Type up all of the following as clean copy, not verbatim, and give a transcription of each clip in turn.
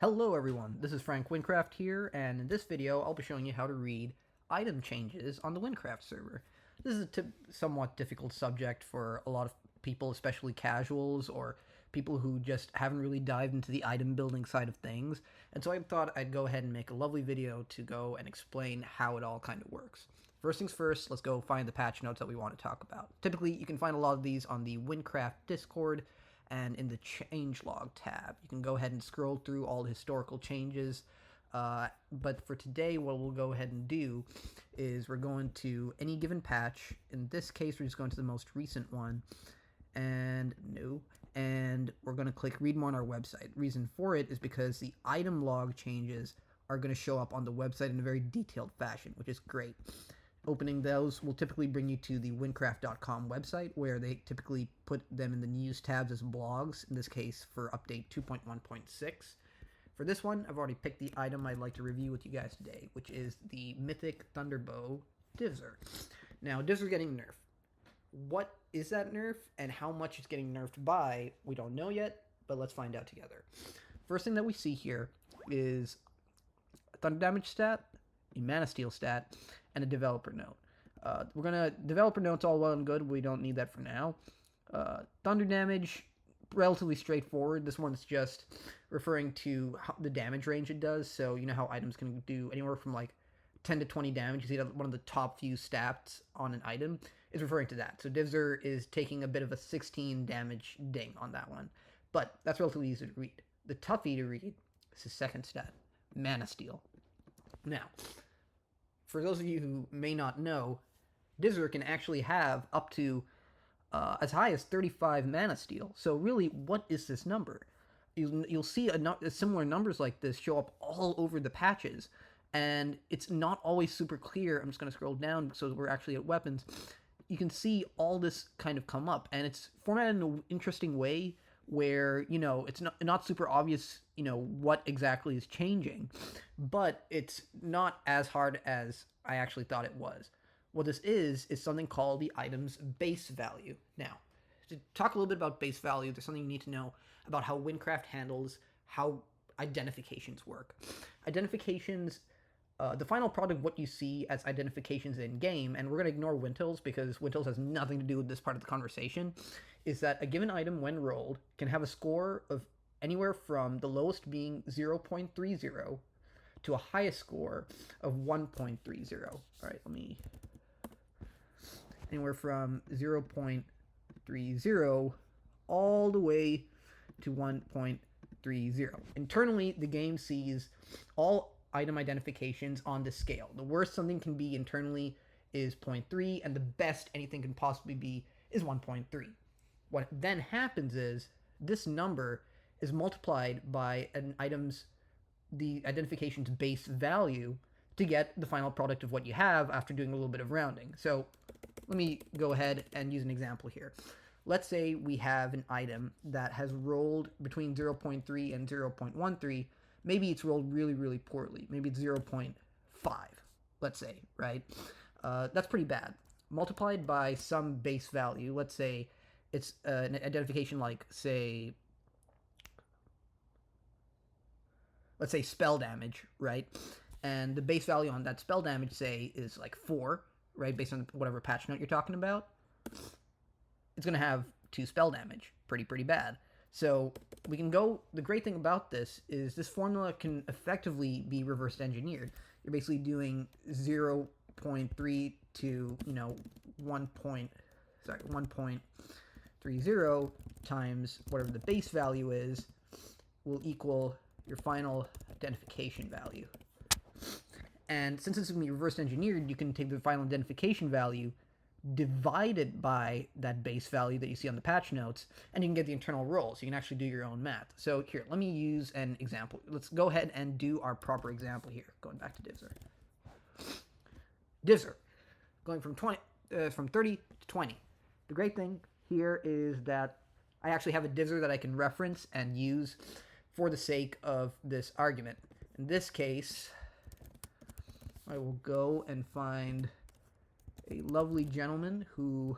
Hello everyone, this is Wynncraft here, and in this video I'll be showing you how to read item changes on the Wynncraft server. This is a somewhat difficult subject for a lot of people, especially casuals or people who just haven't really dived into the item building side of things, and so I thought I'd go ahead and make a lovely video to go and explain how it all kind of works. First things first, let's go find the patch notes that we want to talk about. Typically, you can find a lot of these on the Wynncraft Discord, and in the changelog tab you can go ahead and scroll through all the historical changes, but for today what we'll go ahead and do is we're going to any given patch. In this case we're just going to the most recent one, and we're going to click read more on our website. Reason for it is because the item log changes are going to show up on the website in a very detailed fashion, which is great. Opening those will typically bring you to the Wynncraft.com website, where they typically put them in the news tabs as blogs, in this case for update 2.1.6. For this one, I've already picked the item I'd like to review with you guys today, which is the Mythic Thunderbow Divzer. Now, Divzer's getting nerfed. What is that nerf, and how much it's getting nerfed by, we don't know yet, but let's find out together. First thing that we see here is a thunder damage stat, a mana steal stat, and a developer note. We're gonna developer note's all well and good. We don't need that for now. Thunder damage, relatively straightforward. This one's just referring to the damage range it does. So you know how items can do anywhere from like 10 to 20 damage. You see that one of the top few stats on an item is referring to that. So Divzer is taking a bit of a 16 damage ding on that one, but that's relatively easy to read. The toughie to read is the second stat, mana steal. Now, for those of you who may not know, Divzer can actually have up to as high as 35 mana steal. So really, what is this number? You'll see similar numbers like this show up all over the patches, and it's not always super clear. I'm just going to scroll down so we're actually at weapons. You can see all this kind of come up, and it's formatted in an interesting way where, you know, it's not super obvious, you know, what exactly is changing, but it's not as hard as I actually thought it was. What this is something called the item's base value. Now, to talk a little bit about base value, there's something you need to know about how Wynncraft handles how identifications work. Identifications, the final product, what you see as identifications in game, and we're going to ignore Wintles because Wintles has nothing to do with this part of the conversation, is that a given item, when rolled, can have a score of anywhere from the lowest being 0.30 to a highest score of 1.30. All right, anywhere from 0.30 all the way to 1.30. Internally, the game sees all item identifications on the scale. The worst something can be internally is 0.3, and the best anything can possibly be is 1.3. What then happens is this number is multiplied by the identification's base value to get the final product of what you have after doing a little bit of rounding. So let me go ahead and use an example here. Let's say we have an item that has rolled between 0.3 and 0.13. Maybe it's rolled really, really poorly. Maybe it's 0.5, let's say, right? That's pretty bad. Multiplied by some base value, let's say it's an identification like, let's say spell damage, right? And the base value on that spell damage, say, is like 4, right? Based on whatever patch note you're talking about. It's going to have 2 spell damage. Pretty bad. So we can go, the great thing about this is this formula can effectively be reverse engineered. You're basically doing 0.3 to, 1.30 times whatever the base value is will equal your final identification value. And since it's going to be reverse engineered, you can take the final identification value divided by that base value that you see on the patch notes, and you can get the internal roll, so you can actually do your own math. So here, let me use an example. Let's go ahead and do our proper example here, going back to Divzer. Divzer, going from 30 to 20. The great thing here is that I actually have a Divzer that I can reference and use for the sake of this argument. In this case, I will go and find a lovely gentleman who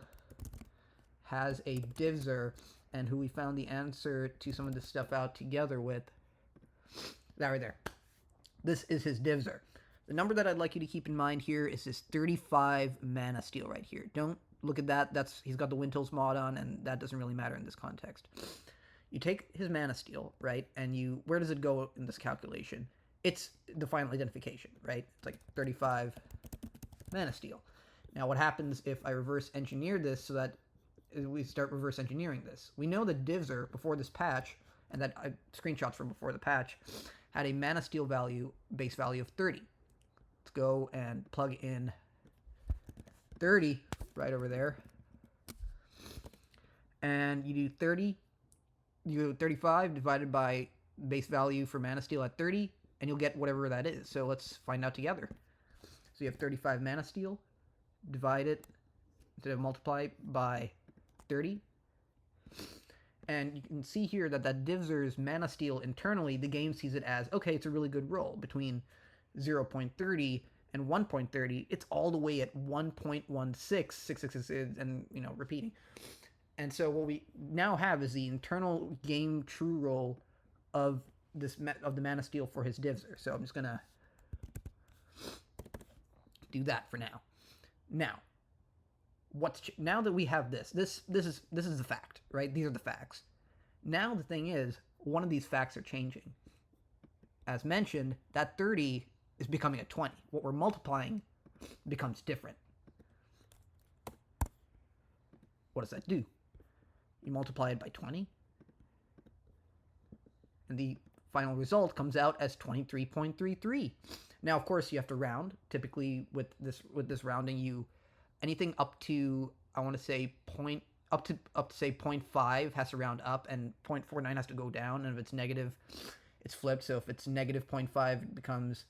has a Divzer and who we found the answer to some of this stuff out together with. That right there. This is his divser. The number that I'd like you to keep in mind here is this 35 mana steal right here. Don't look at that. He's got the Wintles mod on, and that doesn't really matter in this context. You take his mana steal, right, and where does it go in this calculation? It's the final identification, right? It's like 35 mana steal. Now, what happens if I reverse engineer this so that we start reverse engineering this? We know that divser before this patch, and that screenshots from before the patch, had a mana steal value, base value of 30. Let's go and plug in 30 right over there. And you do 30, you do 35 divided by base value for mana steal at 30, and you'll get whatever that is. So let's find out together. So you have 35 mana steal, divide it, instead of multiply by 30. And you can see here that divser's mana steal internally, the game sees it as, okay, it's a really good roll. Between 0.30 and 1.30, it's all the way at 1.16, and, repeating. And so what we now have is the internal game true roll of the mana steal for his divser. So I'm just going to do that for now. Now, now that we have this is the fact, right? These are the facts. Now the thing is, one of these facts are changing. As mentioned, that 30 is becoming a 20. What we're multiplying becomes different. What does that do? You multiply it by 20, and the final result comes out as 23.33. Now, of course, you have to round. Typically, with this rounding, anything up to, I want to say up to say 0.5 has to round up, and 0.49 has to go down. And if it's negative, it's flipped. So if it's negative 0.5, it becomes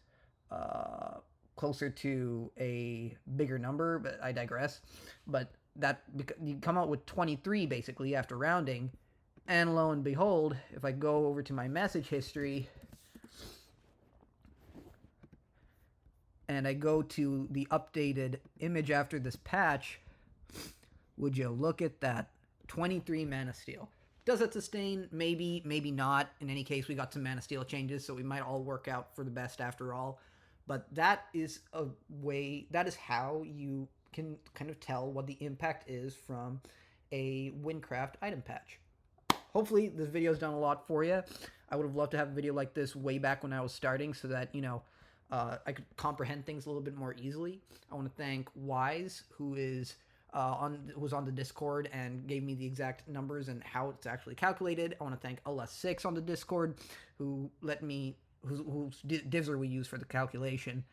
closer to a bigger number. But I digress. But you come out with 23 basically after rounding, and lo and behold, if I go over to my message history and I go to the updated image after this patch, would you look at that? 23 mana steal. Does it sustain? Maybe, maybe not. In any case, we got some mana steal changes, so we might all work out for the best after all. But that is how you can kind of tell what the impact is from a Wynncraft item patch. Hopefully this video's done a lot for you. I would have loved to have a video like this way back when I was starting, so that I could comprehend things a little bit more easily. I want to thank Wise, who was on the Discord and gave me the exact numbers and how it's actually calculated. I want to thank LS6 on the Discord, who let me whose divser we use for the calculation.